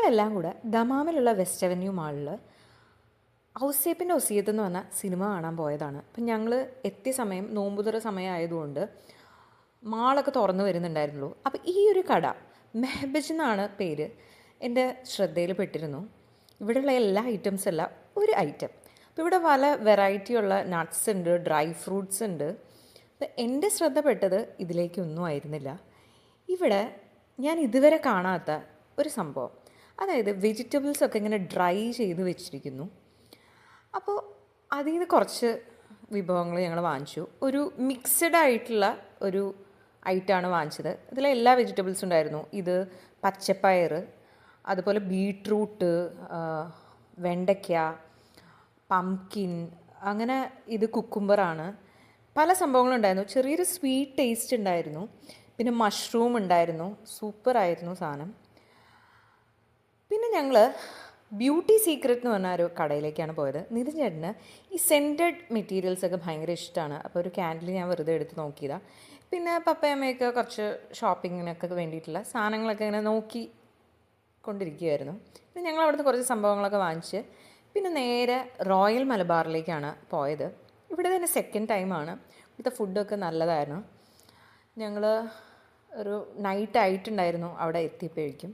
ഞങ്ങളെല്ലാം കൂടെ ദമാമിലുള്ള west avenue മാളിൽ ഔസേപ്പിൻ്റെ ഒസിയത്ത് എന്ന് പറഞ്ഞ സിനിമ കാണാൻ പോയതാണ്. അപ്പം ഞങ്ങൾ എത്തിയ സമയം നോമ്പുതുറ സമയമായതുകൊണ്ട് മാളൊക്കെ തുറന്നു വരുന്നുണ്ടായിരുന്നുള്ളൂ. അപ്പോൾ ഈ ഒരു കട മെഹബജ് എന്നാണ് പേര്, എൻ്റെ ശ്രദ്ധയിൽ പെട്ടിരുന്നു. ഇവിടെയുള്ള എല്ലാ ഐറ്റംസ് അല്ല, ഒരു ഐറ്റം. അപ്പോൾ ഇവിടെ പല വെറൈറ്റിയുള്ള നട്ട്സ് ഉണ്ട്, ഡ്രൈ ഫ്രൂട്ട്സ് ഉണ്ട്. അപ്പം എൻ്റെ ശ്രദ്ധപ്പെട്ടത് ഇതിലേക്കൊന്നും ആയിരുന്നില്ല. ഇവിടെ ഞാൻ ഇതുവരെ കാണാത്ത ഒരു സംഭവം, അതായത് വെജിറ്റബിൾസൊക്കെ ഇങ്ങനെ ഡ്രൈ ചെയ്ത് വെച്ചിരിക്കുന്നു. അപ്പോൾ അതിൽ നിന്ന് കുറച്ച് വിഭവങ്ങൾ ഞങ്ങൾ വാങ്ങിച്ചു. ഒരു മിക്സഡ് ആയിട്ടുള്ള ഒരു ഐറ്റമാണ് വാങ്ങിച്ചത്. ഇതിൽ എല്ലാ വെജിറ്റബിൾസും ഉണ്ടായിരുന്നു. ഇത് പച്ചപ്പയർ, അതുപോലെ ബീട്രൂട്ട്, വെണ്ടയ്ക്ക, പംകിൻ, അങ്ങനെ ഇത് കുക്കുംബറാണ്. പല സംഭവങ്ങളുണ്ടായിരുന്നു. ചെറിയൊരു സ്വീറ്റ് ടേസ്റ്റ് ഉണ്ടായിരുന്നു. പിന്നെ മഷ്റൂം ഉണ്ടായിരുന്നു. സൂപ്പറായിരുന്നു സാധനം. പിന്നെ ഞങ്ങൾ ബ്യൂട്ടി സീക്രട്ട് എന്ന് പറഞ്ഞ ഒരു കടയിലേക്കാണ് പോയത്. നിതിൻ ചേട്ടന് ഈ സെൻറ്റഡ് മെറ്റീരിയൽസൊക്കെ ഭയങ്കര ഇഷ്ടമാണ്. അപ്പോൾ ഒരു ക്യാൻഡിൽ ഞാൻ വെറുതെ എടുത്ത് നോക്കിയതാണ്. പിന്നെ പപ്പയമ്മയൊക്കെ കുറച്ച് ഷോപ്പിങ്ങിനൊക്കെ വേണ്ടിയിട്ടുള്ള സാധനങ്ങളൊക്കെ ഇങ്ങനെ നോക്കി കൊണ്ടിരിക്കുകയായിരുന്നു. പിന്നെ ഞങ്ങൾ അവിടുന്ന് കുറച്ച് സംഭവങ്ങളൊക്കെ വാങ്ങിച്ച് പിന്നെ നേരെ റോയൽ മലബാറിലേക്കാണ് പോയത്. ഇവിടെ തന്നെ സെക്കൻഡ് ടൈമാണ്. ഇവിടുത്തെ ഫുഡൊക്കെ നല്ലതായിരുന്നു. ഞങ്ങൾ ഒരു നൈറ്റ് ആയിട്ടുണ്ടായിരുന്നു അവിടെ എത്തിയപ്പോഴേക്കും.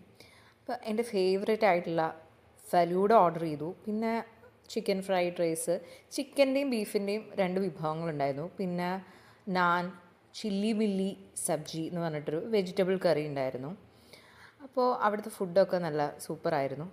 അപ്പോൾ എൻ്റെ ഫേവറേറ്റ് ആയിട്ടുള്ള ഫലൂഡ ഓർഡർ ചെയ്തു. പിന്നെ ചിക്കൻ ഫ്രൈഡ് റൈസ്, ചിക്കൻ്റെയും ബീഫിൻ്റെയും 2 വിഭവങ്ങളുണ്ടായിരുന്നു. പിന്നെ നാൻ, ചില്ലി മില്ലി സബ്ജി എന്ന് പറഞ്ഞിട്ടൊരു വെജിറ്റബിൾ കറി ഉണ്ടായിരുന്നു. അപ്പോൾ അവിടുത്തെ ഫുഡൊക്കെ നല്ല സൂപ്പറായിരുന്നു.